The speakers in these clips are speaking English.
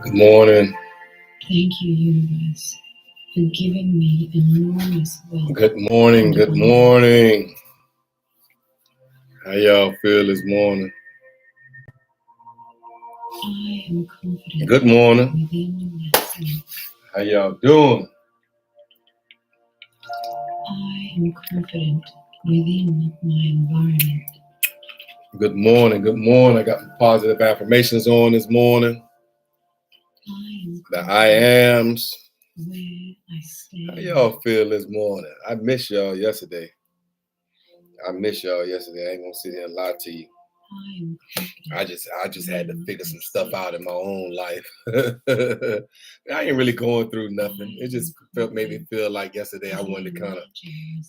Good morning. Thank you, universe, for giving me enormous wealth. Good morning. Good morning. How y'all feel this morning? I am confident. Good morning. Within myself. How y'all doing? I am confident within my environment. Good morning. Good morning. I got some positive affirmations on this morning. The I ams. Where I stand. How y'all feel this morning? I missed y'all yesterday. I ain't gonna sit here and lie to you. I just had to figure some stuff out in my own life. I ain't really going through nothing. It just made me feel like yesterday I wanted to kind of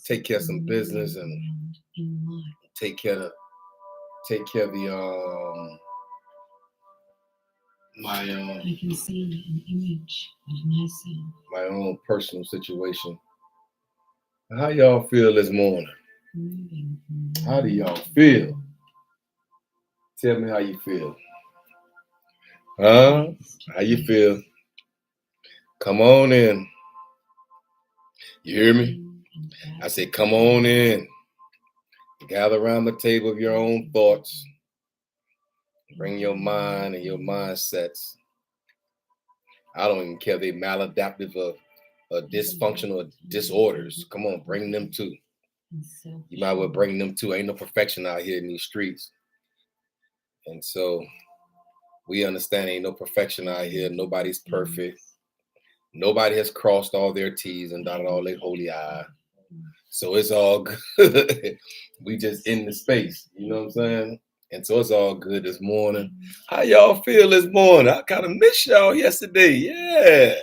take care of some business and take care of the I can see an image of myself. My own personal situation. How y'all feel this morning? How do y'all feel? Tell me how you feel. Huh? How you feel? Come on in. You hear me? I say, come on in. Gather around the table of your own thoughts. Bring your mind and your mindsets. I don't even care if they're maladaptive or dysfunctional or disorders. Come on, bring them too. You might well bring them too. Ain't no perfection out here in these streets. And so we understand ain't no perfection out here. Nobody's perfect. Nobody has crossed all their T's and dotted all their holy I's. So it's all good. We just in the space. You know what I'm saying? And so it's all good this morning. How y'all feel this morning? I kind of missed y'all yesterday. Yeah.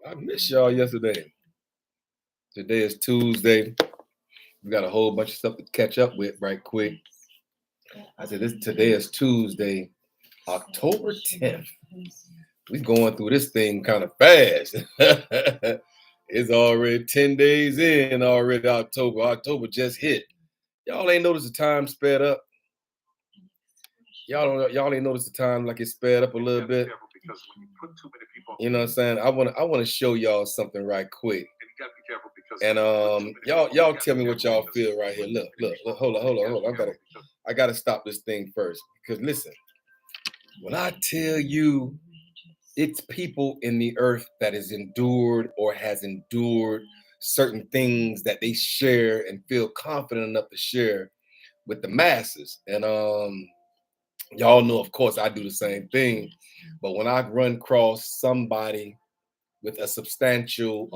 I missed y'all yesterday. Today is Tuesday. We got a whole bunch of stuff to catch up with right quick. I said today is Tuesday, October 10th. We going through this thing kind of fast. It's already 10 days in already October. October just hit. Y'all ain't noticed the time sped up? Y'all ain't noticed the time like it sped up a little bit? You know what I'm saying? I wanna show y'all something right quick. And y'all tell me what y'all feel right here. Look, hold on. I gotta stop this thing first. Because listen, when I tell you it's people in the earth that has endured certain things that they share and feel confident enough to share with the masses. And y'all know, of course, I do the same thing. But when I run across somebody with a substantial,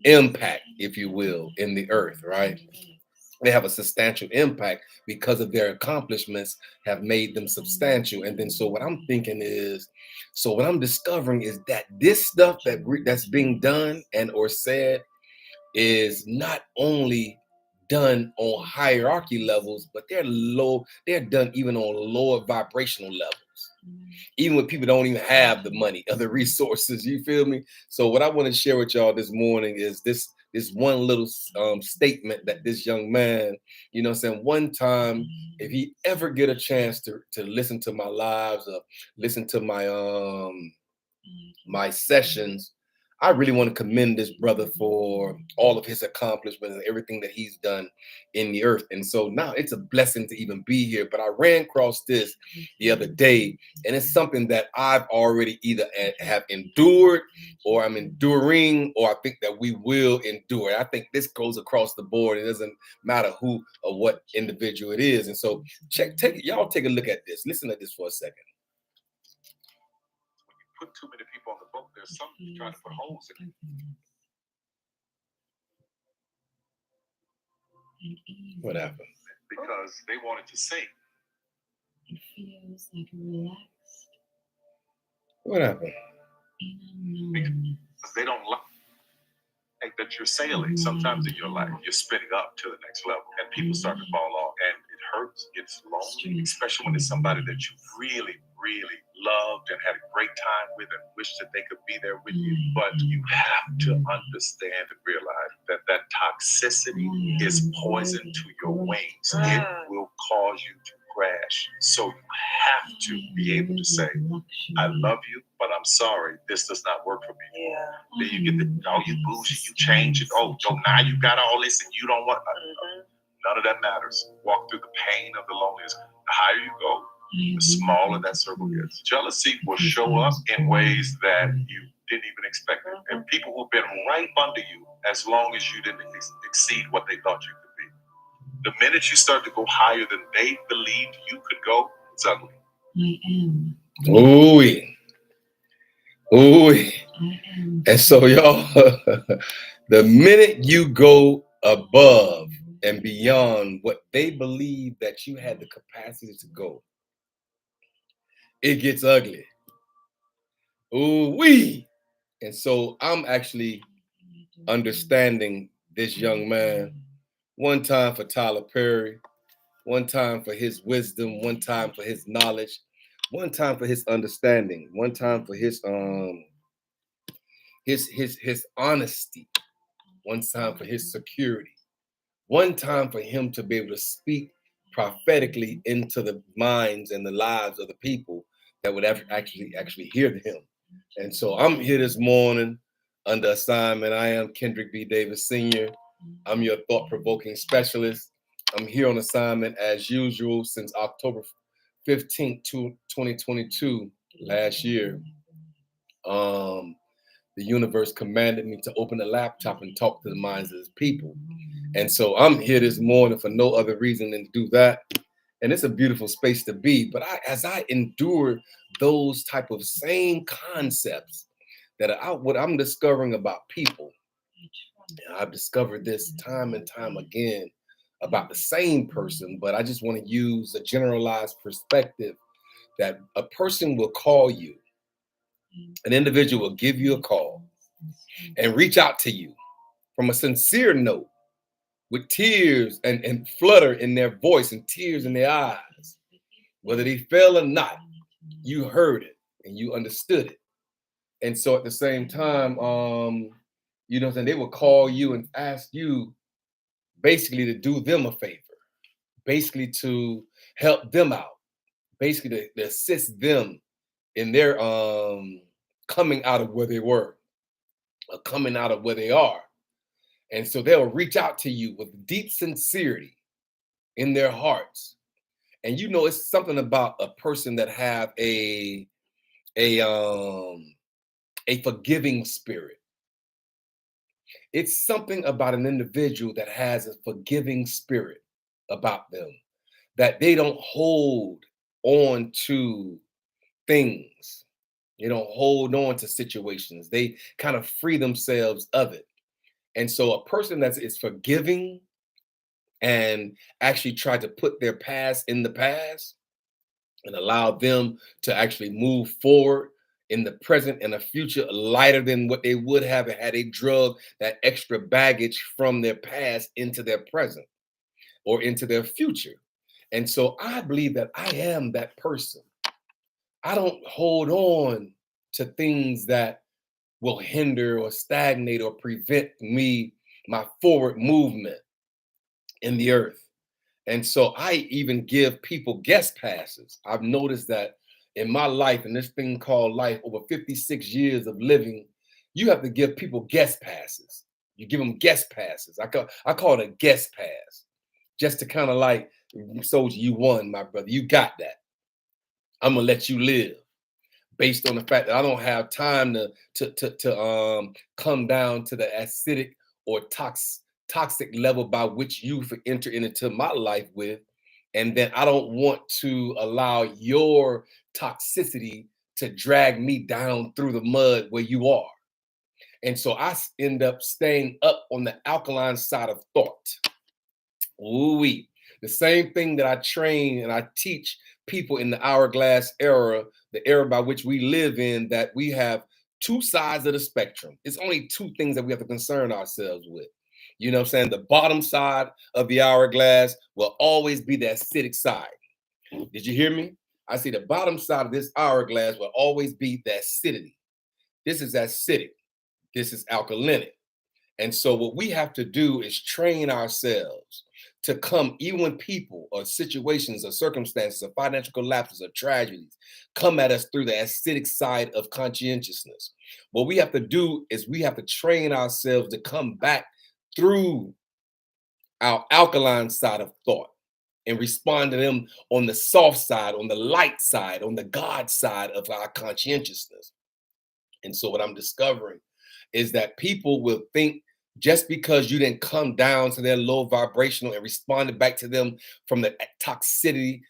impact, if you will, in the earth, right? They have a substantial impact because of their accomplishments have made them substantial. And then so what I'm discovering is that this stuff that's being done and or said is not only done on hierarchy levels, but they're done even on lower vibrational levels. Even when people don't even have the money or the resources, you feel me? So what I want to share with y'all this morning is this one little statement that this young man, you know what I'm saying, one time, if he ever get a chance to listen to my lives or listen to my sessions, I really want to commend this brother for all of his accomplishments and everything that he's done in the earth. And so now it's a blessing to even be here. But I ran across this the other day, and it's something that I've already either have endured or I'm enduring, or I think that we will endure. I think this goes across the board. It doesn't matter who or what individual it is. And so y'all take a look at this. Listen to this for a second. Put too many people on the boat, there's some trying to put holes in it. What happened? Because they wanted to sing. It feels like relaxed. What happened? Because they don't like that you're sailing. Sometimes in your life, you're spinning up to the next level, and people start to fall off, and it hurts, it's lonely, especially when it's somebody that you really, really loved and had a great time with and wish that they could be there with you. But you have to understand and realize that that toxicity is poison to your wings. It will cause you to crash. So you have to be able to say, I love you, but I'm sorry, this does not work for me. Yeah. Then you get the, oh, you bougie, you change it. Oh, so now you got all this and you don't want, none of that matters. Walk through the pain of the loneliness. The higher you go, the smaller that circle gets. Jealousy will show up in ways that you didn't even expect it. And people who've been right under you as long as you didn't exceed what they thought you could be. The minute you start to go higher than they believed you could go, it's ugly. I am. Ooh. Ooh. And so, y'all, the minute you go above and beyond what they believe that you had the capacity to go, it gets ugly. Ooh-wee. And so I'm actually understanding this young man. One time for Tyler Perry, one time for his wisdom, one time for his knowledge, one time for his understanding, one time for his honesty, one time for his security, one time for him to be able to speak prophetically into the minds and the lives of the people that would actually hear him. And so I'm here this morning under assignment. I am Kendrick B. Davis Sr. I'm your thought-provoking specialist. I'm here on assignment as usual since October 15th, 2022, last year. The universe commanded me to open the laptop and talk to the minds of his people. And so I'm here this morning for no other reason than to do that. And it's a beautiful space to be. But as I endure those type of same concepts that what I'm discovering about people, and I've discovered this time and time again about the same person, but I just want to use a generalized perspective that a person will call you, an individual will give you a call and reach out to you from a sincere note with tears and flutter in their voice and tears in their eyes. Whether they fell or not, you heard it and you understood it. And so at the same time, you know, they will call you and ask you basically to do them a favor, basically to help them out, basically to assist them in their coming out of where they were, or coming out of where they are. And so they'll reach out to you with deep sincerity in their hearts. And you know, it's something about a person that have a forgiving spirit. It's something about an individual that has a forgiving spirit about them, that they don't hold on to things. They don't hold on to situations. They kind of free themselves of it. And so a person that is forgiving and actually try to put their past in the past and allow them to actually move forward in the present and a future lighter than what they would have had they drug that extra baggage from their past into their present or into their future. And so I believe that I am that person. I don't hold on to things that will hinder or stagnate or prevent my forward movement in the earth. And so I even give people guest passes. I've noticed that in my life, in this thing called life, over 56 years of living, you have to give people guest passes. You give them guest passes. I call it a guest pass, just to kind of like, soldier, you won, my brother. You got that. I'm gonna let you live, based on the fact that I don't have time to come down to the acidic or toxic level by which you enter into my life with. And then I don't want to allow your toxicity to drag me down through the mud where you are. And so I end up staying up on the alkaline side of thought. Ooh-wee. The same thing that I train and I teach people in the hourglass era, the era by which we live in, that we have two sides of the spectrum. It's only two things that we have to concern ourselves with. You know what I'm saying? The bottom side of the hourglass will always be the acidic side. Did you hear me? I see the bottom side of this hourglass will always be the acidity. This is acidic. This is alkalinic. And so what we have to do is train ourselves to come, even when people or situations or circumstances or financial collapses or tragedies come at us through the acidic side of conscientiousness. What we have to do is we have to train ourselves to come back through our alkaline side of thought and respond to them on the soft side, on the light side, on the God side of our conscientiousness. And so what I'm discovering is that people will think just because you didn't come down to their low vibrational and responded back to them from the toxicity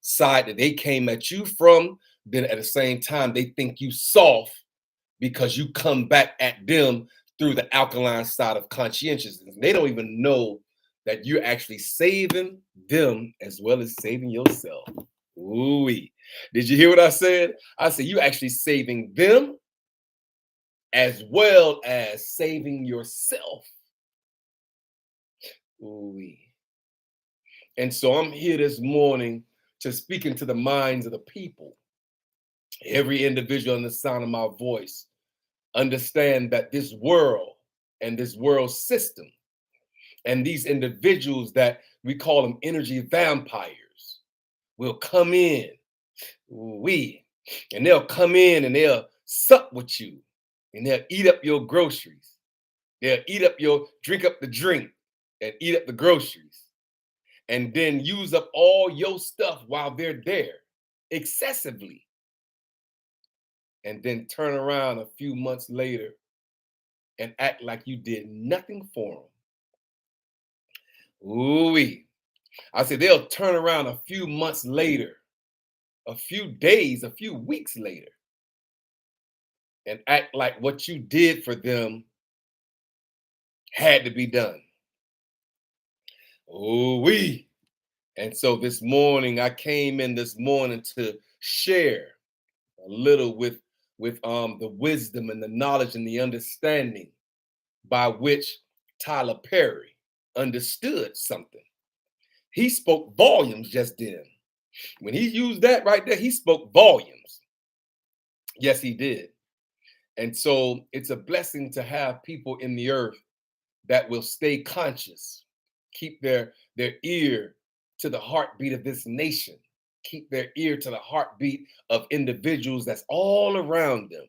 side that they came at you from, then at the same time, they think you soft because you come back at them through the alkaline side of conscientiousness. They don't even know that you're actually saving them as well as saving yourself. Ooh-wee. Did you hear what I said? I said you actually saving them as well as saving yourself. Ooh-wee. And so I'm here this morning to speak into the minds of the people. Every individual in the sound of my voice understand that this world and this world system and these individuals that we call them energy vampires will come in, and they'll come in and they'll sup with you and they'll eat up your groceries. They'll drink up the drink and eat up the groceries and then use up all your stuff while they're there excessively. And then turn around a few months later and act like you did nothing for them. Ooh-wee. I said they'll turn around a few months later, a few days, a few weeks later, and act like what you did for them had to be done. Ooh-wee. And so this morning, I came in this morning to share a little with the wisdom and the knowledge and the understanding by which Tyler Perry understood something. He spoke volumes just then. When he used that right there, he spoke volumes. Yes, he did. And so it's a blessing to have people in the earth that will stay conscious, keep their ear to the heartbeat of this nation, keep their ear to the heartbeat of individuals that's all around them.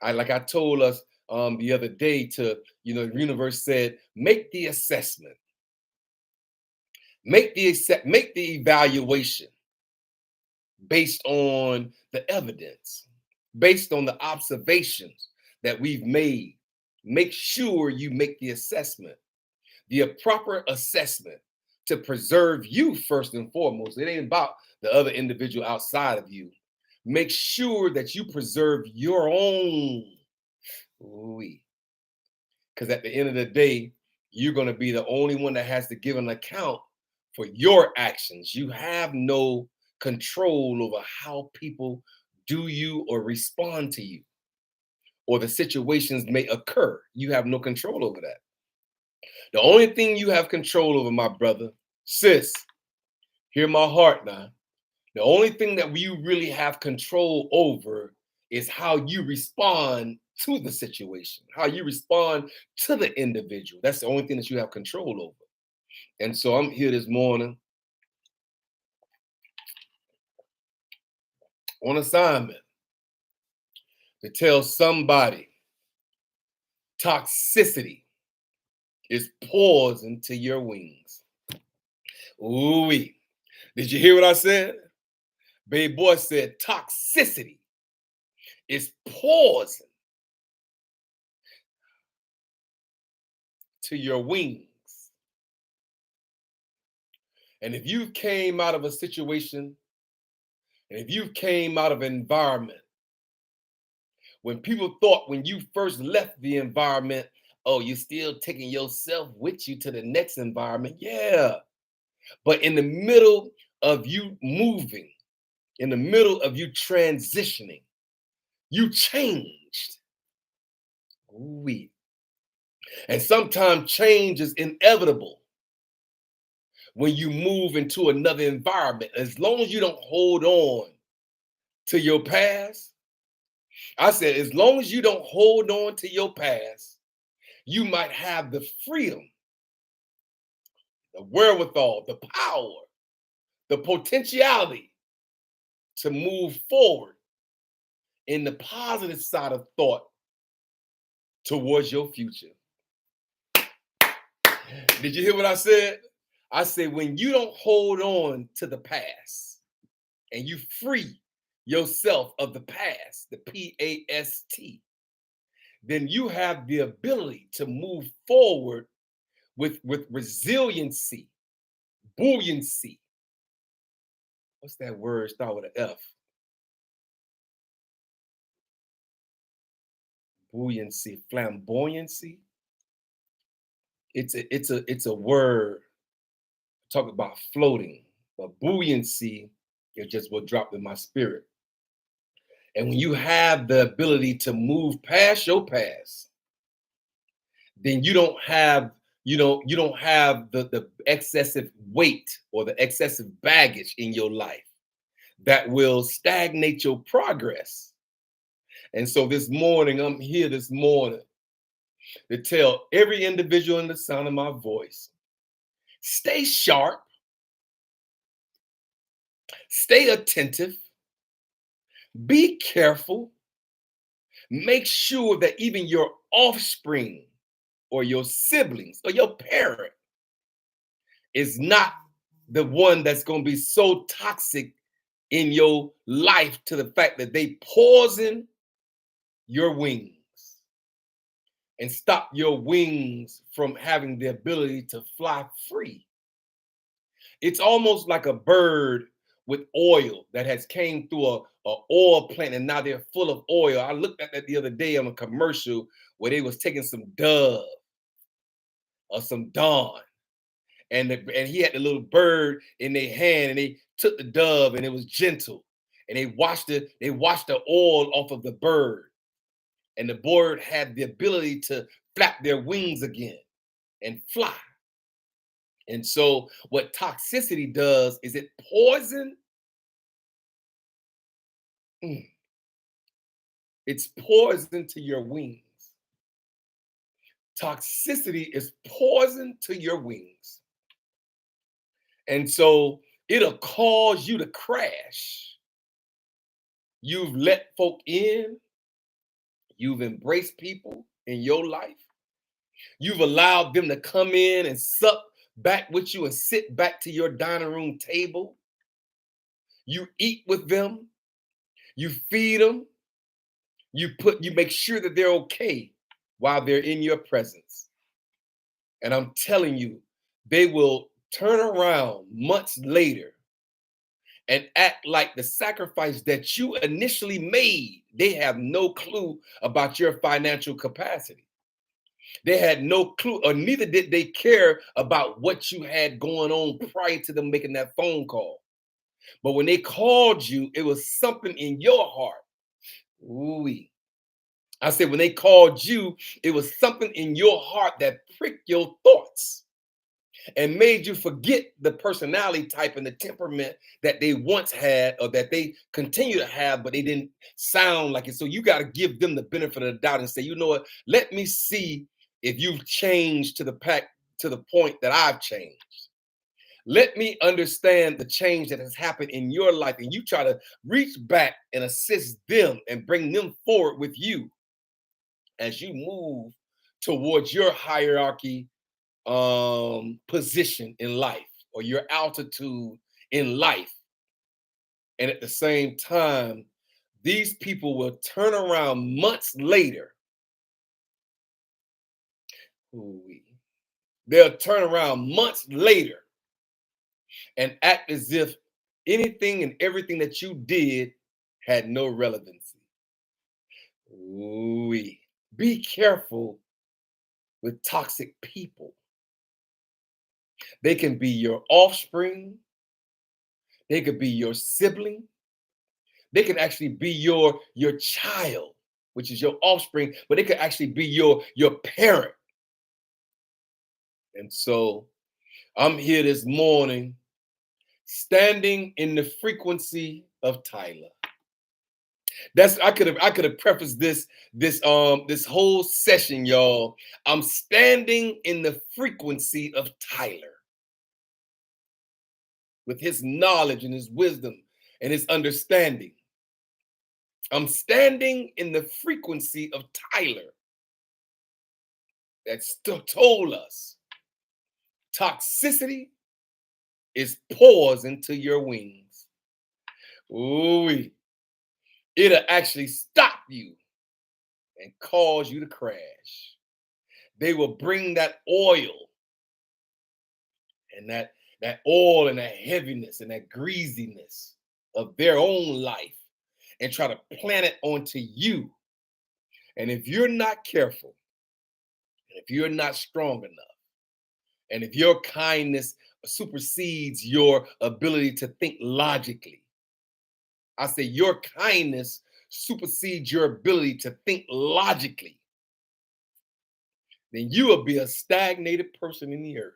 I told us the other day the universe said, make the assessment, make the evaluation based on the evidence, based on the observations that we've made. Make sure you make the assessment, the proper assessment to preserve you first and foremost. It ain't about the other individual outside of you. Make sure that you preserve your own. Because at the end of the day, you're going to be the only one that has to give an account for your actions. You have no control over how people do you or respond to you, or the situations may occur. You have no control over that. The only thing you have control over, my brother, sis, hear my heart now. The only thing that you really have control over is how you respond to the situation, how you respond to the individual. That's the only thing that you have control over. And so I'm here this morning on assignment to tell somebody toxicity is poison to your wings. Ooh-wee. Did you hear what I said? Baby boy said toxicity is poison to your wings. And if you came out of a situation, and if you came out of an environment, when people thought when you first left the environment, oh, you're still taking yourself with you to the next environment. Yeah. But in the middle of you moving, in the middle of you transitioning, you changed. Ooh-wee. And sometimes change is inevitable. when you move into another environment. As long as you don't hold on to your past, I said, as long as you don't hold on to your past, you might have the freedom, the wherewithal, the power, the potentiality to move forward in the positive side of thought towards your future. Did you hear what I said? I said, when you don't hold on to the past and you free yourself of the past, the P-A-S-T, then you have the ability to move forward with resiliency, buoyancy. What's that word? Start with an F. Buoyancy, flamboyancy. It's a word. Talk about floating, but buoyancy is just what dropped in my spirit. And when you have the ability to move past your past, then you don't have the excessive weight or the excessive baggage in your life that will stagnate your progress. And so this morning, I'm here this morning to tell every individual in the sound of my voice, stay sharp, stay attentive, be careful, make sure that even your offspring or your siblings or your parent is not the one that's going to be so toxic in your life to the fact that they poison your wings and stop your wings from having the ability to fly free. It's almost like a bird with oil that has came through a oil plant and now they're full of oil. I looked at that the other day on a commercial where they was taking some Dove or some Dawn, and he had the little bird in their hand, and they took the Dove and it was gentle, and they washed the oil off of the bird, and the bird had the ability to flap their wings again and fly. And so what toxicity does is it poison. It's poison to your wings. Toxicity is poison to your wings. And so it'll cause you to crash. You've let folk in. You've embraced people in your life. You've allowed them to come in and sup back with you and sit back to your dining room table. You eat with them. You feed them. You make sure that they're okay while they're in your presence. And I'm telling you, they will turn around months later and act like the sacrifice that you initially made. They have no clue about your financial capacity. They had no clue, or neither did they care about what you had going on prior to them making that phone call. But when they called you, it was something in your heart. Ooh-wee. I said, when they called you, it was something in your heart that pricked your thoughts and made you forget the personality type and the temperament that they once had or that they continue to have, but they didn't sound like it. So you got to give them the benefit of the doubt and say, you know what, let me see if you've changed to the point that I've changed. Let me understand the change that has happened in your life, and you try to reach back and assist them and bring them forward with you as you move towards your hierarchy position in life or your altitude in life. And at the same time, these people will turn around months later. They'll turn around months later and act as if anything and everything that you did had no relevancy. Be careful with toxic people. They can be your offspring. They could be your sibling. They can actually be your child, which is your offspring, but they could actually be your parent. And so I'm here this morning standing in the frequency of Tyler. I could have prefaced this whole session, y'all. I'm standing in the frequency of Tyler with his knowledge and his wisdom and his understanding. I'm standing in the frequency of Tyler that told us toxicity is poison to your wings. Ooh, it'll actually stop you and cause you to crash. They will bring that oil and that oil and that heaviness and that greasiness of their own life and try to plant it onto you. And if you're not careful, and if you're not strong enough, and if your kindness supersedes your ability to think logically, I say your kindness supersedes your ability to think logically, then you will be a stagnated person in the earth.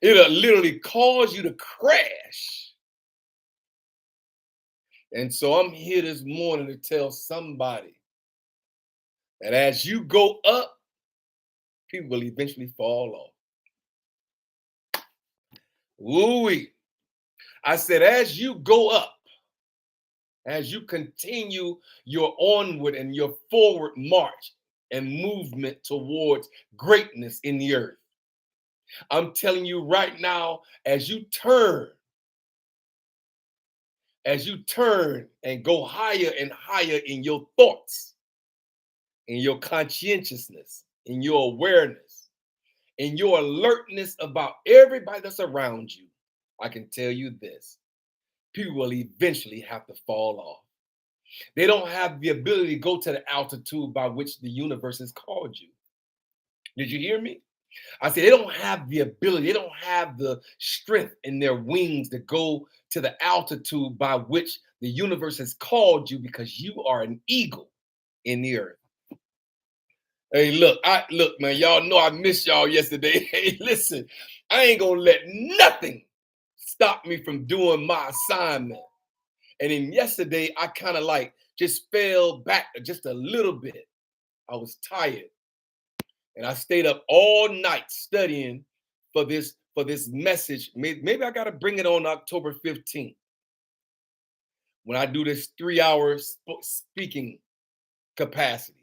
It'll literally cause you to crash. And so I'm here this morning to tell somebody that as you go up, people will eventually fall off. Ooh-wee. I said, as you go up, as you continue your onward and your forward march and movement towards greatness in the earth, I'm telling you right now, as you turn and go higher and higher in your thoughts, in your conscientiousness, in your awareness, in your alertness about everybody that's around you, I can tell you this: people will eventually have to fall off. They don't have the ability to go to the altitude by which the universe has called you. Did you hear me? I said they don't have the ability, they don't have the strength in their wings to go to the altitude by which the universe has called you, because you are an eagle in the earth. Hey, look, man, y'all know I missed y'all yesterday. Hey, listen, I ain't gonna let nothing stop me from doing my assignment. And then yesterday, I kind of like just fell back just a little bit. I was tired. And I stayed up all night studying for this message. Maybe I got to bring it on October 15th when I do this 3-hour speaking capacity.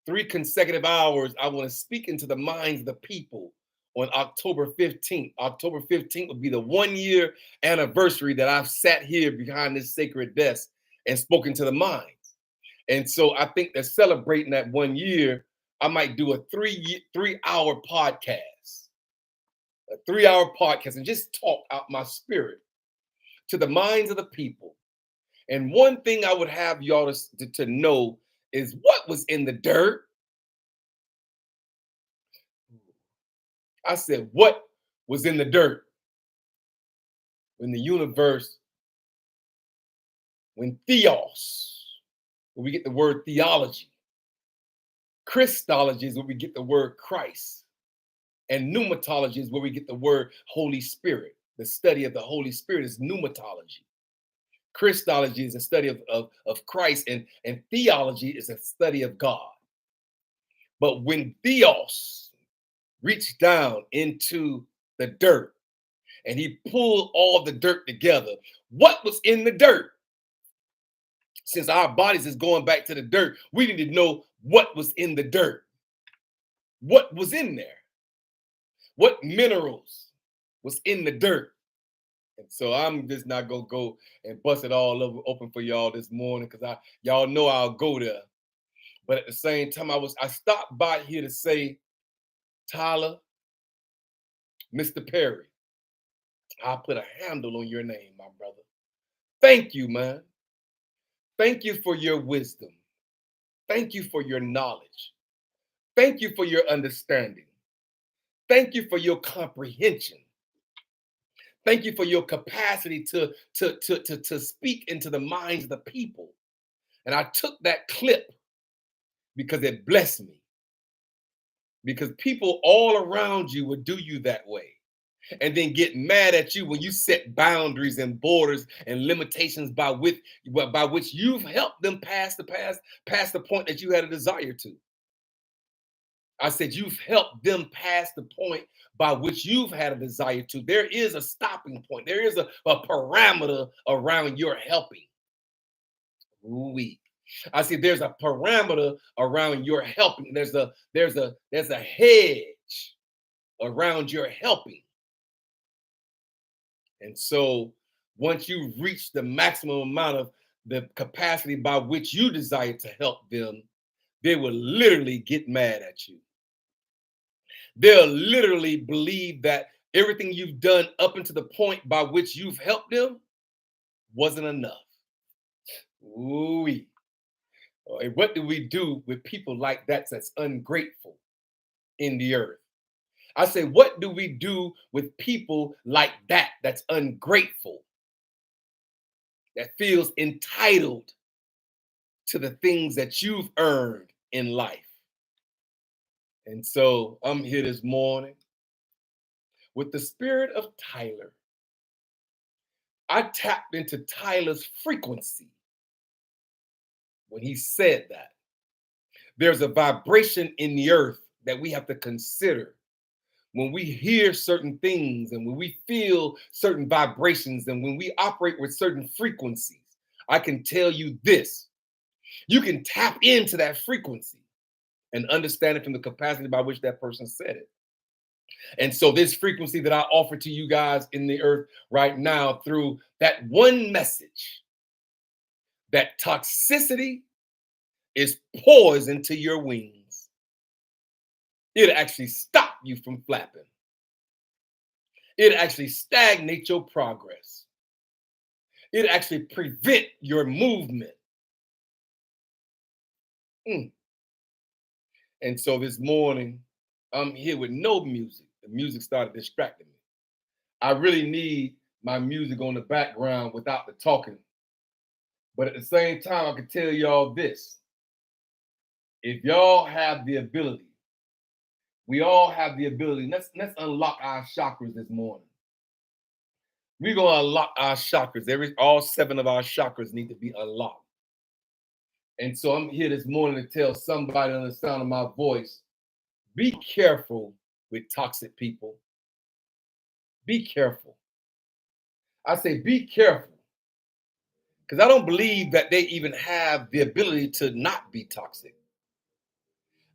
3 consecutive hours, I want to speak into the minds of the people on October 15th. October 15th will be the 1-year anniversary that I've sat here behind this sacred desk and spoken to the minds. And so I think that celebrating that 1 year, I might do a 3-hour podcast, and just talk out my spirit to the minds of the people. And one thing I would have y'all to know is what was in the dirt. I said, what was in the dirt when the universe, when theos, where we get the word theology, Christology is where we get the word Christ, and pneumatology is where we get the word Holy Spirit. The study of the Holy Spirit is pneumatology. Christology is a study of Christ, and theology is a study of God. But when theos reached down into the dirt and he pulled all the dirt together, what was in the dirt? Since our bodies is going back to the dirt, we need to know what was in the dirt. What was in there? What minerals was in the dirt? And so I'm just not gonna go and bust it all over open for y'all this morning, because y'all know I'll go there. But at the same time, I stopped by here to say, Tyler, Mr. Perry, I'll put a handle on your name, my brother. Thank you, man. Thank you for your wisdom. Thank you for your knowledge. Thank you for your understanding. Thank you for your comprehension. Thank you for your capacity to speak into the minds of the people. And I took that clip because it blessed me. because people all around you will do you that way and then get mad at you when you set boundaries and borders and limitations by which you've helped them past the point that you had a desire to. I said you've helped them past the point by which you've had a desire to. There is a stopping point. There is a parameter around your helping. Ooh-wee. I see there's a parameter around your helping. There's a hedge around your helping. And so once you reach the maximum amount of the capacity by which you desire to help them, they will literally get mad at you. They'll literally believe that everything you've done up until the point by which you've helped them wasn't enough. Ooh-wee. And what do we do with people like that that's ungrateful in the earth? I say, what do we do with people like that that's ungrateful, that feels entitled to the things that you've earned in life? And so I'm here this morning with the spirit of Tyler. I tapped into Tyler's frequency when he said that. There's a vibration in the earth that we have to consider when we hear certain things and when we feel certain vibrations and when we operate with certain frequencies. I can tell you this: you can tap into that frequency and understand it from the capacity by which that person said it. And so this frequency that I offer to you guys in the earth right now through that one message, that toxicity is poison to your wings. It'll actually stop you from flapping. It'll actually stagnate your progress. It'll actually prevent your movement. And so this morning, I'm here with no music. The music started distracting me. I really need my music on the background without the talking. But at the same time, I can tell y'all this. If y'all have the ability, we all have the ability. Let's unlock our chakras this morning. We're going to unlock our chakras. All 7 of our chakras need to be unlocked. And so I'm here this morning to tell somebody on the sound of my voice, be careful with toxic people. Be careful. I say be careful, because I don't believe that they even have the ability to not be toxic.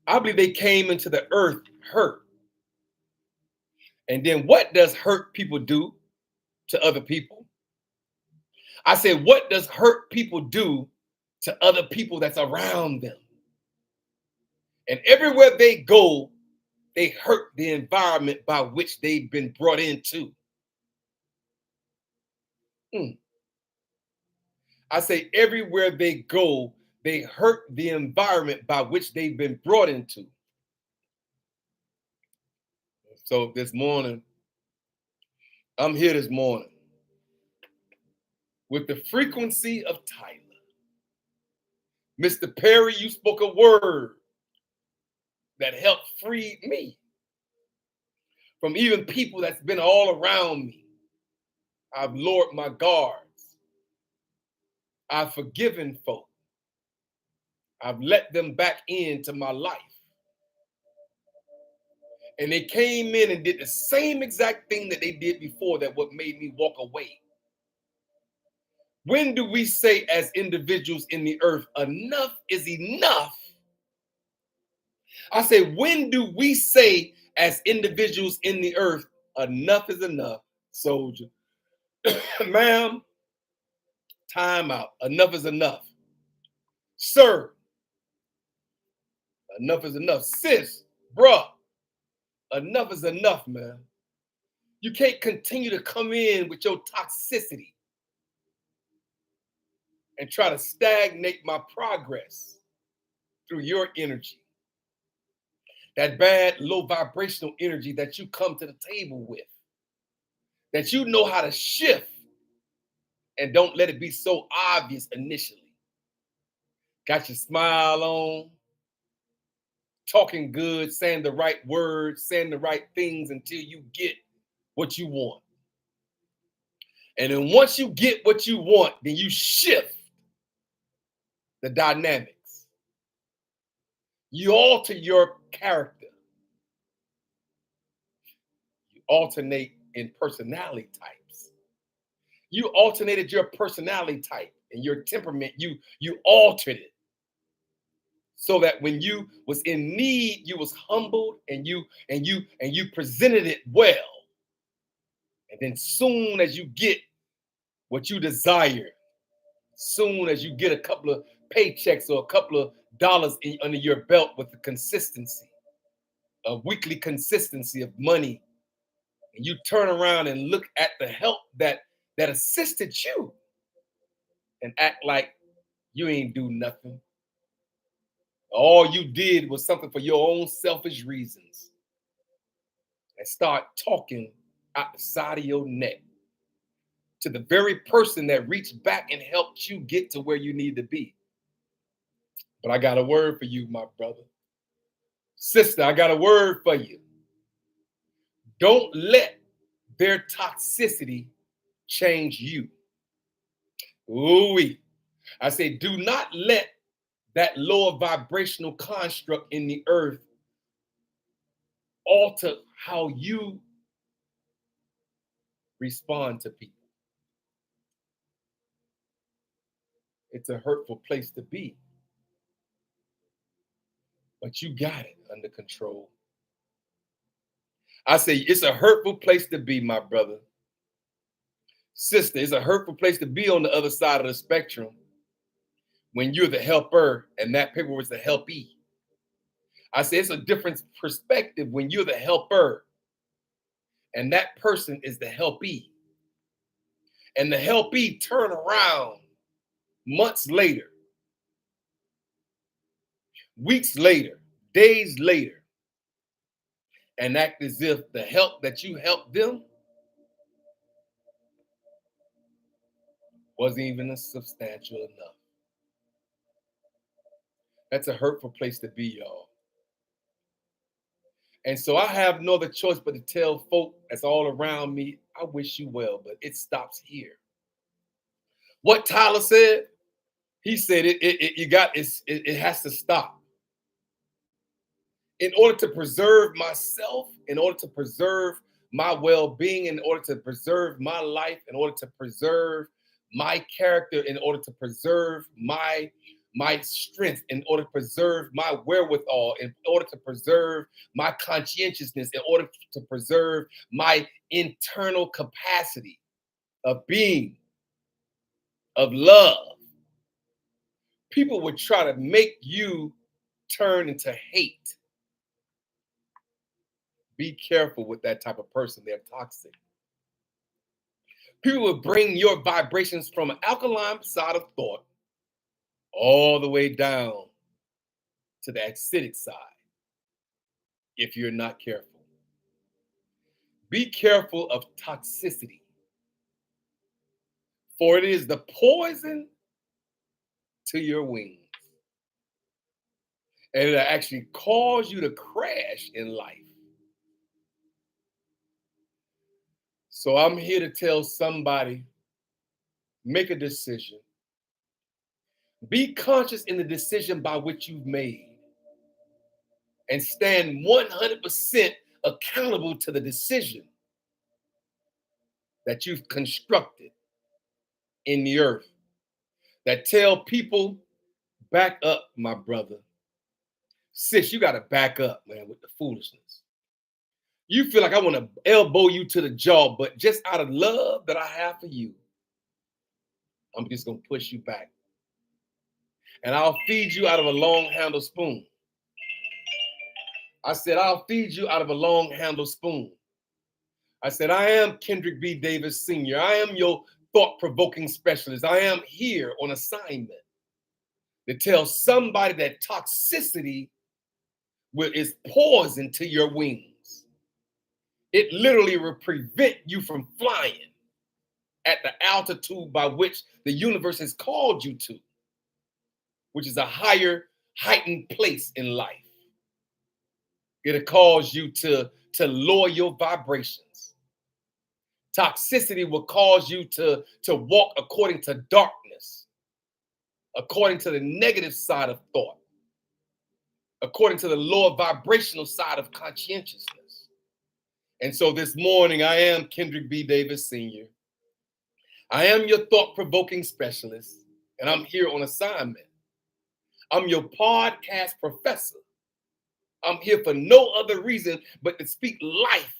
I believe they came into the earth hurt. And then what does hurt people do to other people? I say, what does hurt people do to other people that's around them? And everywhere they go, they hurt the environment by which they've been brought into. I say everywhere they go, they hurt the environment by which they've been brought into. So this morning, I'm here this morning with the frequency of Tyler. Mr. Perry, you spoke a word that helped free me from even people that's been all around me. I've lowered my guards. I've forgiven folk. I've let them back into my life. And they came in and did the same exact thing that they did before, that what made me walk away. When do we say as individuals in the earth, enough is enough? I say, when do we say as individuals in the earth, enough is enough, soldier? Ma'am, time out. Enough is enough. Sir, enough is enough. Sis, bruh, enough is enough, man. You can't continue to come in with your toxicity and try to stagnate my progress through your energy. That bad, low vibrational energy that you come to the table with, that you know how to shift and don't let it be so obvious initially. Got your smile on, talking good, saying the right words, saying the right things until you get what you want. And then once you get what you want, then you shift the dynamics. You alter your character. You alternate in personality types. You alternated your personality type and your temperament. You altered it so that when you was in need, you was humbled and you presented it well. And then soon as you get what you desire, soon as you get a couple of paychecks or a couple of dollars under your belt with the consistency, a weekly consistency of money, and you turn around and look at the help that assisted you and act like you ain't do nothing. All you did was something for your own selfish reasons. And start talking out the side of your neck to the very person that reached back and helped you get to where you need to be. But I got a word for you, my brother. Sister, I got a word for you. Don't let their toxicity change you. Ooh-wee. I say, do not let that lower vibrational construct in the earth alter how you respond to people. It's a hurtful place to be. But you got it under control. I say, it's a hurtful place to be, my brother. Sister, it's a hurtful place to be on the other side of the spectrum when you're the helper and that paper was the helpee. I say it's a different perspective when you're the helper and that person is the helpee. And the helpee turn around months later, weeks later, days later, and act as if the help that you helped them wasn't even substantial enough. That's a hurtful place to be, y'all. And so I have no other choice but to tell folk that's all around me, I wish you well, but it stops here. What Tyler said, he said it has to stop. In order to preserve myself, in order to preserve my well-being, in order to preserve my life, in order to preserve my character, in order to preserve my strength, in order to preserve my wherewithal, in order to preserve my conscientiousness, in order to preserve my internal capacity of being, of love, people would try to make you turn into hate. Be careful with that type of person. They're toxic. People will bring your vibrations from an alkaline side of thought all the way down to the acidic side if you're not careful. Be careful of toxicity, for it is the poison to your wings. And it'll actually cause you to crash in life. So I'm here to tell somebody, make a decision. Be conscious in the decision by which you've made. And stand 100% accountable to the decision that you've constructed in the earth. That tell people, back up, my brother. Sis, you got to back up, man, with the foolishness. You feel like I want to elbow you to the jaw, but just out of love that I have for you, I'm just going to push you back. And I'll feed you out of a long-handled spoon. I said, I'll feed you out of a long-handled spoon. I said, I am Kendrick B. Davis Sr. I am your thought-provoking specialist. I am here on assignment to tell somebody that toxicity is poison to your wings. It literally will prevent you from flying at the altitude by which the universe has called you to, which is a higher, heightened place in life. It'll cause you to lower your vibrations. Toxicity will cause you to walk according to darkness, according to the negative side of thought, according to the lower vibrational side of conscientiousness. And so this morning, I am Kendrick B. Davis Sr. I am your thought-provoking specialist, and I'm here on assignment. I'm your podcast professor. I'm here for no other reason but to speak life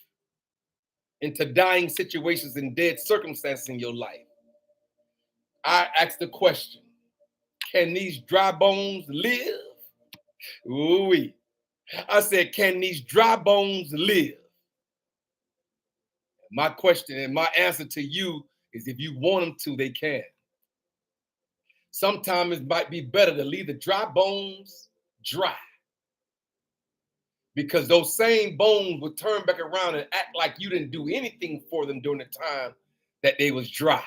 into dying situations and dead circumstances in your life. I ask the question, can these dry bones live? Ooh-wee. I said, can these dry bones live? My question and my answer to you is if you want them to, they can. Sometimes it might be better to leave the dry bones dry, because those same bones will turn back around and act like you didn't do anything for them during the time that they was dry.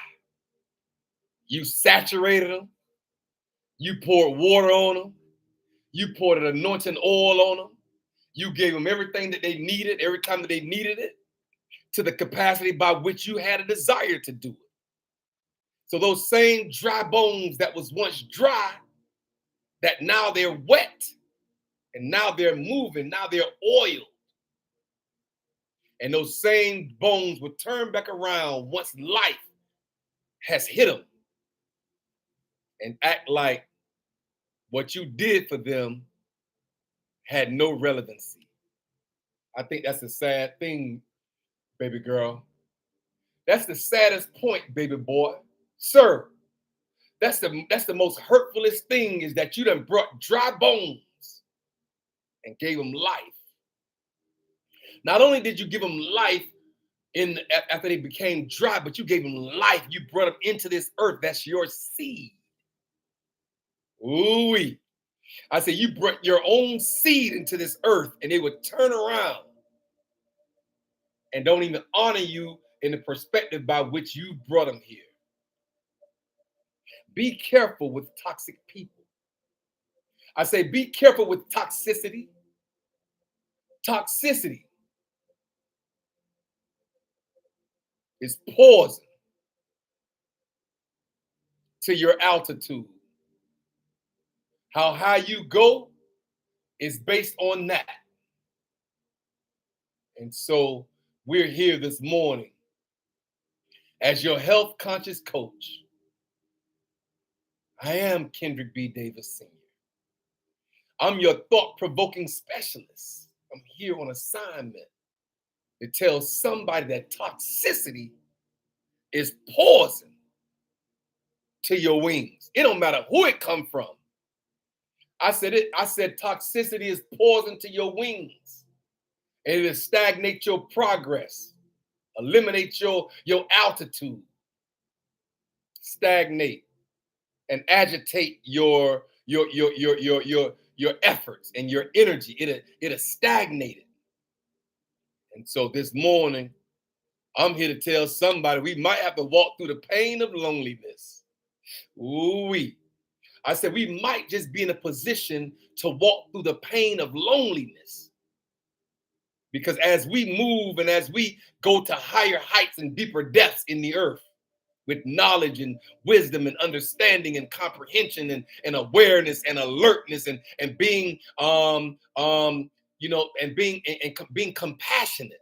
You saturated them. You poured water on them. You poured an anointing oil on them. You gave them everything that they needed every time that they needed it, to the capacity by which you had a desire to do it. So those same dry bones that was once dry, that now they're wet, and now they're moving, now they're oiled. And those same bones will turn back around once life has hit them and act like what you did for them had no relevancy. I think that's a sad thing, baby girl. That's the saddest point, baby boy. Sir, that's the most hurtfulest thing, is that you done brought dry bones and gave them life. Not only did you give them life after they became dry, but you gave them life. You brought them into this earth. That's your seed. Ooh-wee. I said, you brought your own seed into this earth, and they would turn around and don't even honor you in the perspective by which you brought them here. Be careful with toxic people. I say, be careful with toxicity. Toxicity is poison to your altitude. How high you go is based on that. And so we're here this morning as your health conscious coach. I am Kendrick B. Davis Sr. I'm your thought-provoking specialist. I'm here on assignment to tell somebody that toxicity is poison to your wings. It don't matter who it come from. I said toxicity is poison to your wings. And it'll stagnate your progress, eliminate your altitude, stagnate and agitate your efforts and your energy. It'll stagnate it. And so this morning, I'm here to tell somebody we might have to walk through the pain of loneliness. Ooh-wee. I said we might just be in a position to walk through the pain of loneliness. Because as we move and as we go to higher heights and deeper depths in the earth, with knowledge and wisdom and understanding and comprehension and awareness and alertness and being being compassionate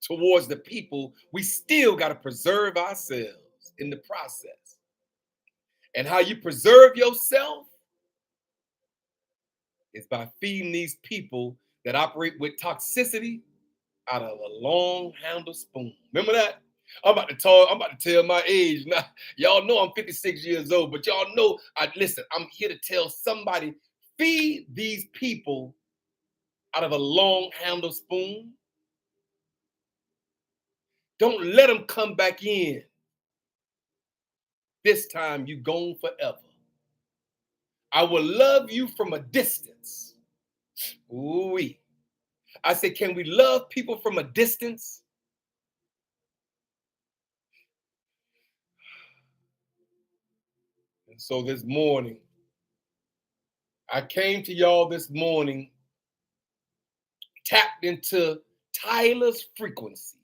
towards the people, we still got to preserve ourselves in the process. And how you preserve yourself is by feeding these people that operate with toxicity out of a long handle spoon. Remember that? I'm about to tell my age now. Y'all know I'm 56 years old, but y'all know, listen, I'm here to tell somebody, feed these people out of a long handle spoon. Don't let them come back in. This time you gone forever. I will love you from a distance. Ooh-wee. I said, can we love people from a distance? And so this morning, I came to y'all this morning tapped into Tyler's frequency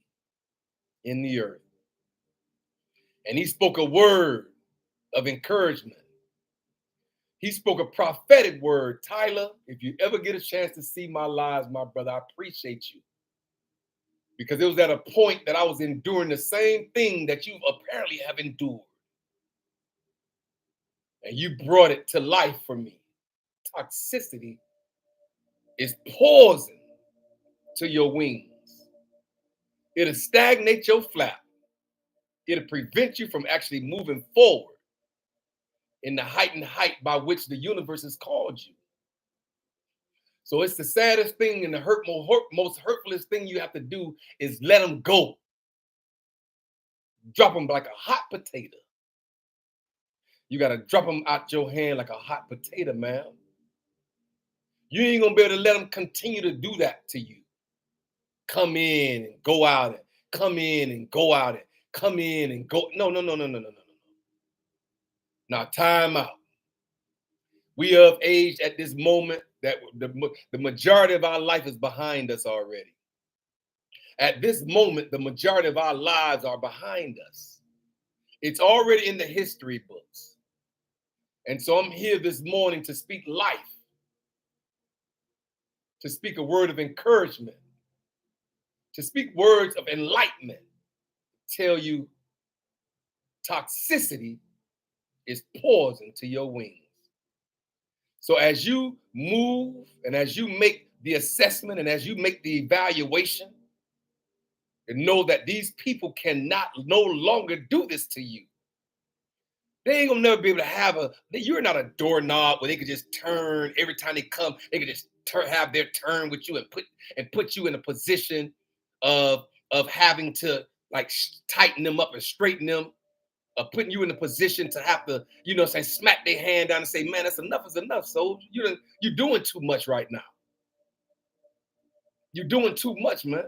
in the earth. And he spoke a word of encouragement. He spoke a prophetic word. Tyler, if you ever get a chance to see my lives, my brother, I appreciate you. Because it was at a point that I was enduring the same thing that you apparently have endured. And you brought it to life for me. Toxicity is poison to your wings. It'll stagnate your flap. It'll prevent you from actually moving forward in the heightened height by which the universe has called you. So it's the saddest thing and the most hurtfulest thing you have to do is let them go. Drop them like a hot potato. You got to drop them out your hand like a hot potato, man. You ain't going to be able to let them continue to do that to you. Come in and go out and come in and go out and come in and go. No. Now, time out. We are of age at this moment that the majority of our life is behind us already. At this moment, the majority of our lives are behind us. It's already in the history books. And so I'm here this morning to speak life, to speak a word of encouragement, to speak words of enlightenment, tell you toxicity is poison to your wings. So as you move and as you make the assessment and as you make the evaluation, and know that these people cannot no longer do this to you. They ain't gonna never be able to have you're not a doorknob where they could just turn every time they come, they could just have their turn with you and put you in a position of having to like tighten them up and straighten them, putting you in a position to have to, smack their hand down and say, man, that's enough is enough. So you're doing too much right now. You're doing too much, man.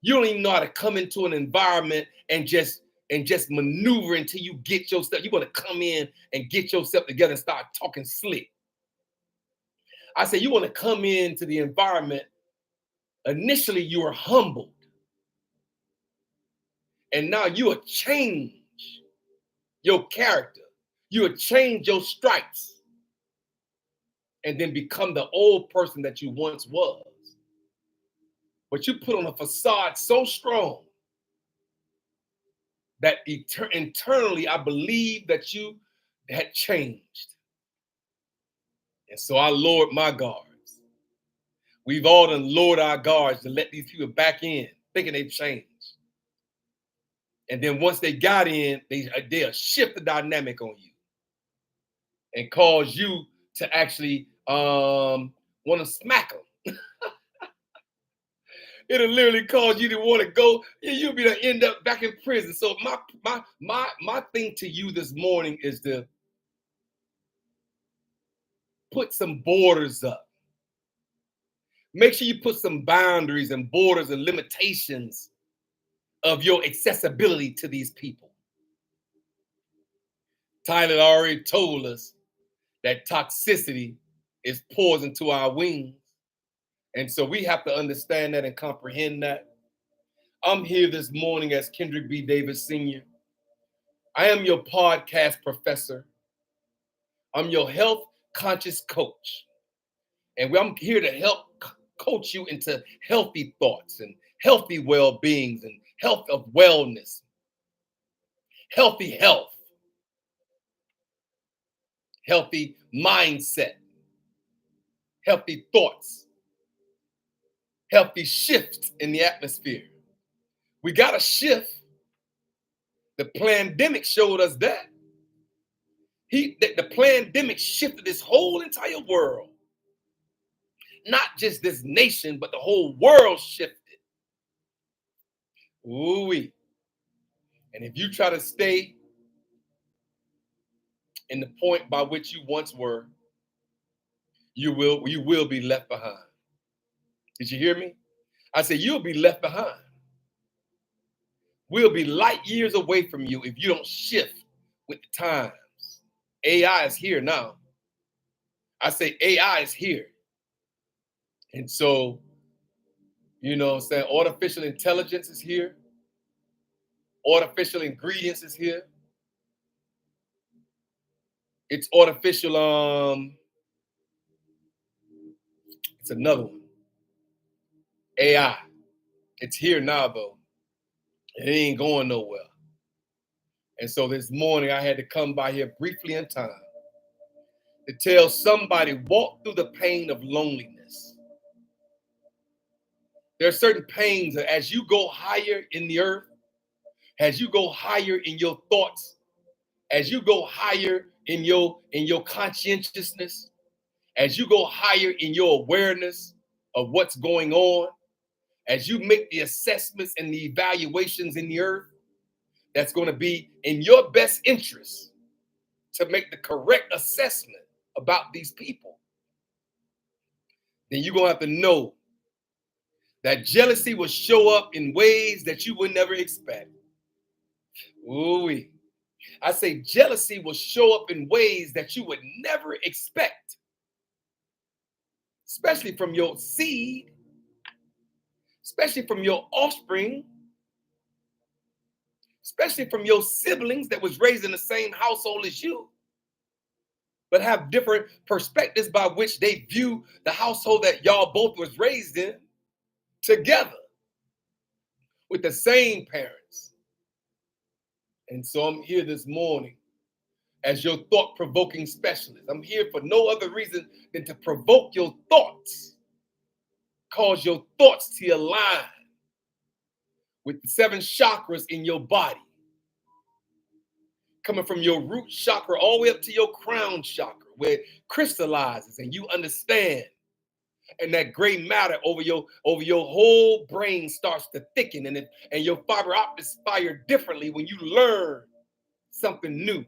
You don't even know how to come into an environment and just maneuver until you get yourself. You want to come in and get yourself together and start talking slick. I say you want to come into the environment. Initially, you are humbled. And now you will change your character. You will change your stripes. And then become the old person that you once was. But you put on a facade so strong that internally, I believe that you had changed. And so I lowered my guards. We've all done lowered our guards to let these people back in, thinking they've changed. And then once they got in, they'll shift the dynamic on you and cause you to actually want to smack them. It'll literally cause you to want to go. You'll be to end up back in prison. So my thing to you this morning is to put some borders up. Make sure you put some boundaries and borders and limitations of your accessibility to these people. Tyler already told us that toxicity is poison to our wings. And so we have to understand that and comprehend that. I'm here this morning as Kendrick B. Davis Sr. I am your podcast professor. I'm your health conscious coach. And I'm here to help coach you into healthy thoughts and healthy well-beings and health of wellness, healthy health, healthy mindset, healthy thoughts, healthy shifts in the atmosphere. We got to shift. The pandemic showed us that. The pandemic shifted this whole entire world. Not just this nation, but the whole world shifted. Ooh-wee. And if you try to stay in the point by which you once were, you will be left behind. Did you hear me? I said, you'll be left behind. We'll be light years away from you if you don't shift with the times. AI is here now. I say AI is here. And so You know what I'm saying? Artificial intelligence is here. Artificial ingredients is here. It's artificial, it's another one. AI. It's here now, though. It ain't going nowhere. And so this morning I had to come by here briefly in time to tell somebody, walk through the pain of loneliness. There are certain pains that as you go higher in the earth, as you go higher in your thoughts, as you go higher in your conscientiousness, as you go higher in your awareness of what's going on, as you make the assessments and the evaluations in the earth, that's going to be in your best interest to make the correct assessment about these people, then you're going to have to know that jealousy will show up in ways that you would never expect. Ooh-wee. I say jealousy will show up in ways that you would never expect, especially from your seed, especially from your offspring, especially from your siblings that was raised in the same household as you, but have different perspectives by which they view the household that y'all both was raised in together with the same parents. And so I'm here this morning as your thought-provoking specialist. I'm here for no other reason than to provoke your thoughts, cause your thoughts to align with the 7 chakras in your body, coming from your root chakra all the way up to your crown chakra, where it crystallizes and you understand, and that gray matter over your whole brain starts to thicken, and your fiber optics fire differently when you learn something new.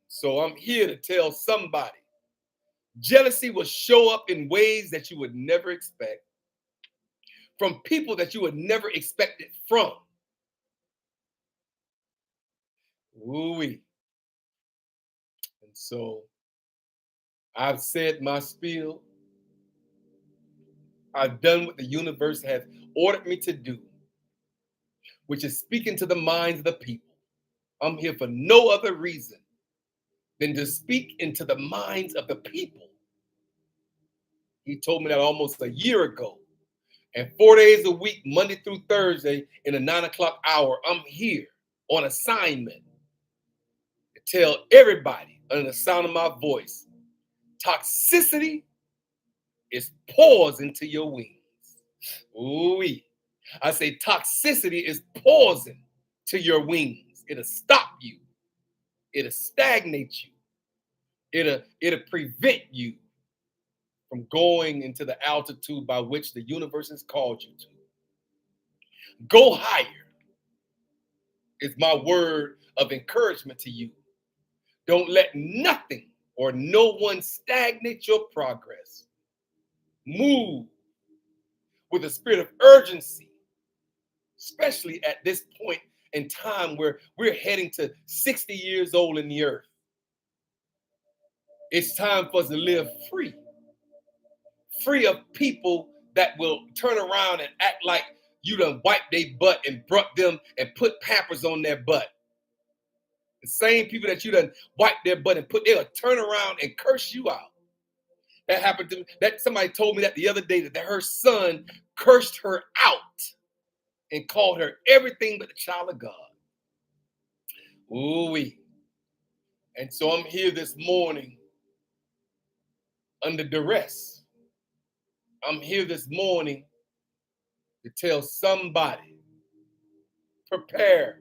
So I'm here to tell somebody, jealousy will show up in ways that you would never expect, from people that you would never expect it from. Ooh-wee. And so I've said my spiel. I've done what the universe has ordered me to do, which is speaking to the minds of the people. I'm here for no other reason than to speak into the minds of the people. He told me that almost a year ago. And 4 days a week, Monday through Thursday, in the 9 o'clock hour, I'm here on assignment to tell everybody under the sound of my voice, toxicity is poison to your wings. Ooh-wee. I say toxicity is poison to your wings. It'll stop you. It'll stagnate you. It'll prevent you from going into the altitude by which the universe has called you to. Go higher is my word of encouragement to you. Don't let nothing or no one stagnate your progress. Move with a spirit of urgency, especially at this point in time where we're heading to 60 years old in the earth. It's time for us to live free of people that will turn around and act like you done wiped their butt and brought them and put Pampers on their butt. The same people that you done wiped their butt and they'll turn around and curse you out. That happened to me. That somebody told me that the other day, that her son cursed her out and called her everything but the child of God. Ooh-wee. And so I'm here this morning under duress. I'm here this morning to tell somebody, prepare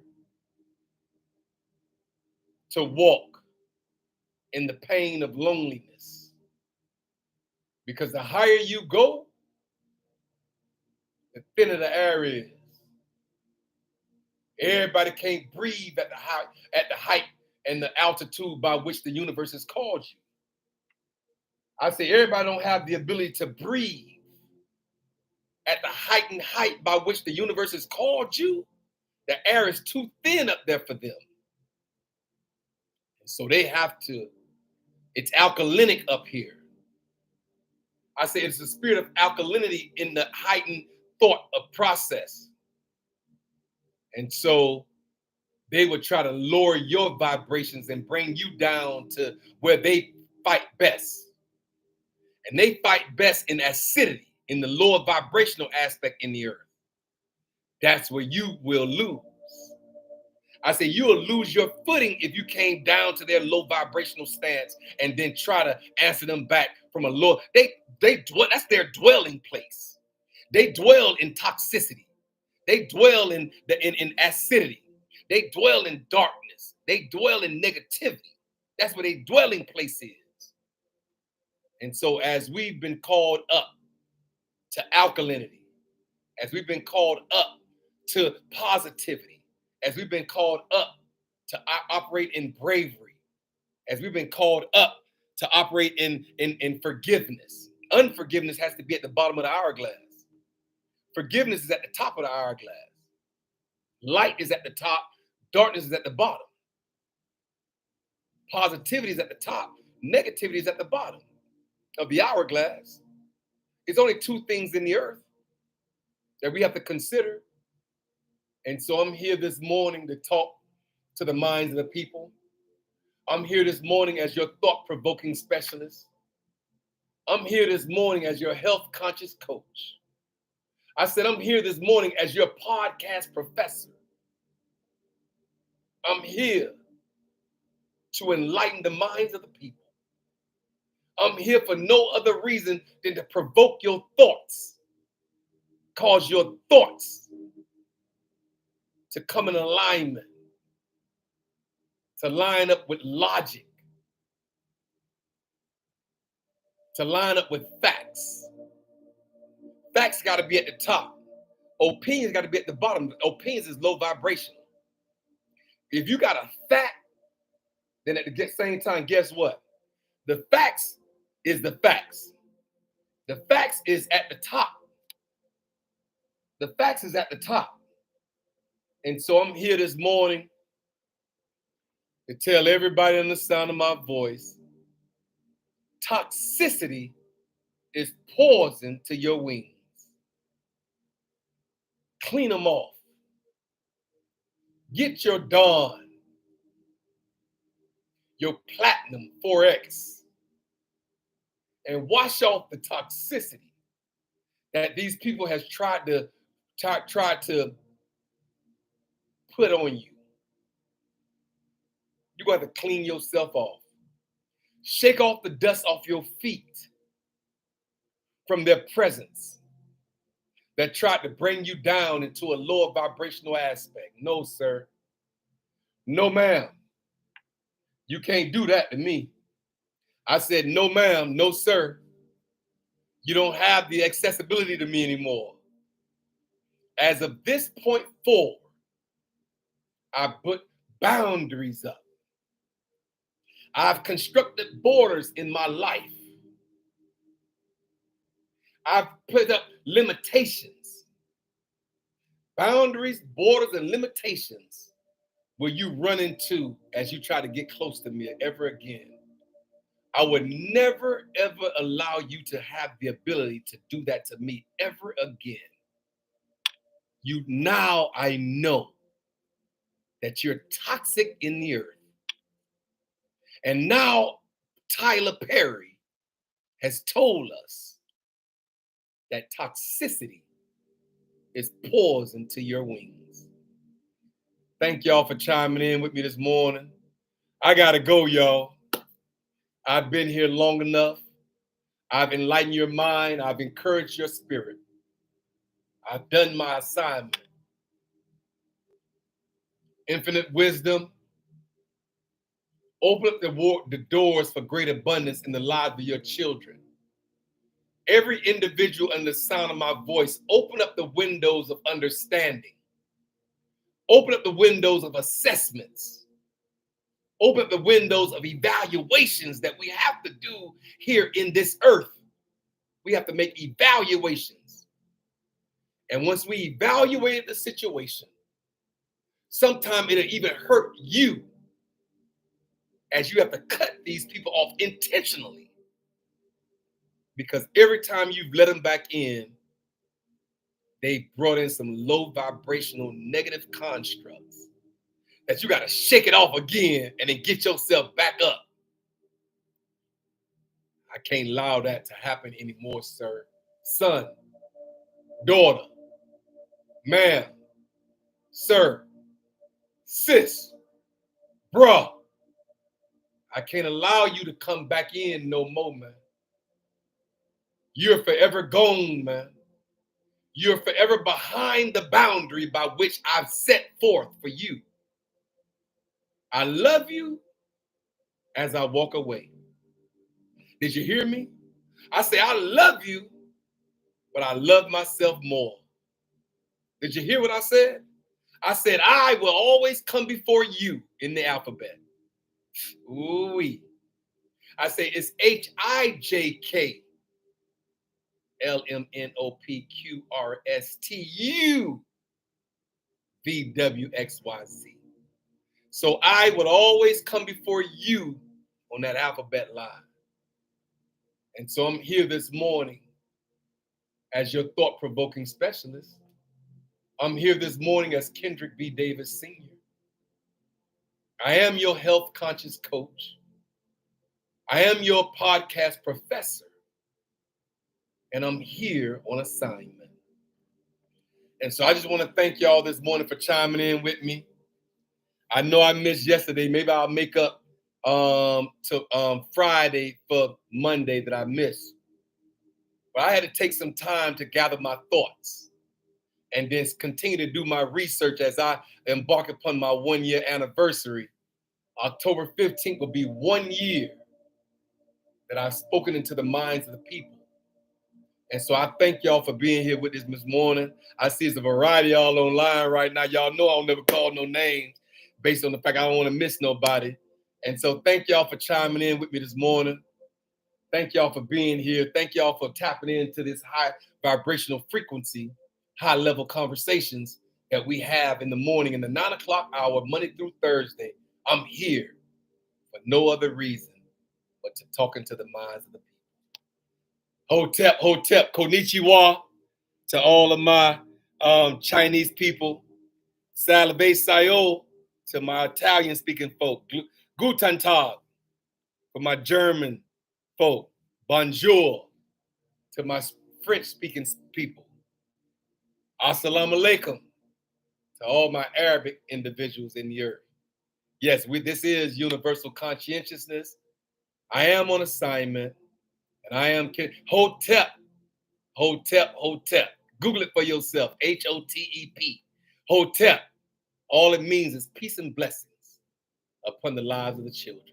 to walk in the pain of loneliness. Because the higher you go, the thinner the air is. Everybody can't breathe at the height and the altitude by which the universe has called you. I say everybody don't have the ability to breathe at the heightened height by which the universe has called you. The air is too thin up there for them. And so they have to, it's alkalinic up here. I say it's the spirit of alkalinity in the heightened thought of process. And so they would try to lower your vibrations and bring you down to where they fight best. And they fight best in acidity, in the lower vibrational aspect in the earth. That's where you will lose. I say you will lose your footing if you came down to their low vibrational stance and then try to answer them back from a low. That's their dwelling place. They dwell in toxicity. They dwell in acidity. They dwell in darkness. They dwell in negativity. That's where their dwelling place is. And so as we've been called up to alkalinity, as we've been called up to positivity, as we've been called up to operate in bravery, as we've been called up to operate in forgiveness. Unforgiveness has to be at the bottom of the hourglass. Forgiveness is at the top of the hourglass. Light is at the top, darkness is at the bottom. Positivity is at the top, negativity is at the bottom of the hourglass. It's only two things in the earth that we have to consider. And so I'm here this morning to talk to the minds of the people. I'm here this morning as your thought-provoking specialist. I'm here this morning as your health-conscious coach. I said I'm here this morning as your podcast professor. I'm here to enlighten the minds of the people. I'm here for no other reason than to provoke your thoughts, cause your thoughts to come in alignment, to line up with logic, to line up with facts. Facts got to be at the top. Opinions got to be at the bottom. Opinions is low vibrational. If you got a fact, then at the same time, guess what? The facts is the facts. The facts is at the top. The facts is at the top. And so I'm here this morning to tell everybody on the sound of my voice, toxicity is poison to your wings. Clean them off. Get your Dawn, your Platinum 4X, and wash off the toxicity that these people has tried to put on you. You're going to have to clean yourself off. Shake off the dust off your feet from their presence that tried to bring you down into a lower vibrational aspect. No, sir. No, ma'am. You can't do that to me. I said, no, ma'am. No, sir. You don't have the accessibility to me anymore. As of this point forward, I put boundaries up. I've constructed borders in my life. I've put up limitations. Boundaries, borders, and limitations will you run into as you try to get close to me ever again. I would never, ever allow you to have the ability to do that to me ever again. I know that you're toxic in the earth. And now Tyler Perry has told us that toxicity is poison to your wings. Thank y'all for chiming in with me this morning. I gotta go, y'all. I've been here long enough. I've enlightened your mind. I've encouraged your spirit. I've done my assignment. Infinite wisdom. Open up the doors for great abundance in the lives of your children. Every individual in the sound of my voice, open up the windows of understanding. Open up the windows of assessments. Open up the windows of evaluations that we have to do here in this earth. We have to make evaluations. And once we evaluate the situation, sometimes it'll even hurt you as you have to cut these people off intentionally because every time you've let them back in, they brought in some low vibrational negative constructs that you got to shake it off again and then get yourself back up. I can't allow that to happen anymore, sir. Son, daughter, ma'am, sir, sis, bruh. I can't allow you to come back in no more, man. You're forever gone, man. You're forever behind the boundary by which I've set forth for you. I love you as I walk away. Did you hear me? I say, I love you, but I love myself more. Did you hear what I said? I said, I will always come before you in the alphabet. Ooh-wee. I say, it's HIJKLMNOPQRSTUVWXYZ. So I would always come before you on that alphabet line. And so I'm here this morning as your thought-provoking specialist. I'm here this morning as Kendrick B. Davis Sr. I am your health conscious coach. I am your podcast professor. And I'm here on assignment. And so I just want to thank y'all this morning for chiming in with me. I know I missed yesterday. Maybe I'll make up to Friday for Monday that I missed. But I had to take some time to gather my thoughts and then continue to do my research as I embark upon my 1-year anniversary. October 15th will be 1 year that I've spoken into the minds of the people. And so I thank y'all for being here with us this morning. I see it's a variety of y'all online right now. Y'all know I'll never call no names based on the fact I don't want to miss nobody. And so thank y'all for chiming in with me this morning. Thank y'all for being here. Thank y'all for tapping into this high vibrational frequency, high level conversations that we have in the morning in the 9 o'clock hour, Monday through Thursday. I'm here for no other reason but to talk into the minds of the people. Hotep, Hotep, Konnichiwa to all of my Chinese people. Salve Sayo to my Italian-speaking folk. Guten Tag for my German folk. Bonjour to my French-speaking people. Assalamu alaikum to all my Arabic individuals in the earth. Yes, this is universal conscientiousness. I am on assignment, and I am Hotep, Hotep, Hotep. Google it for yourself, Hotep. Hotep. All it means is peace and blessings upon the lives of the children.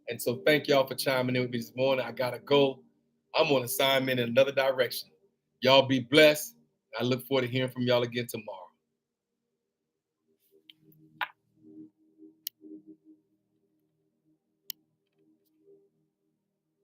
And so thank y'all for chiming in with me this morning. I gotta go. I'm on assignment in another direction. Y'all be blessed. I look forward to hearing from y'all again tomorrow.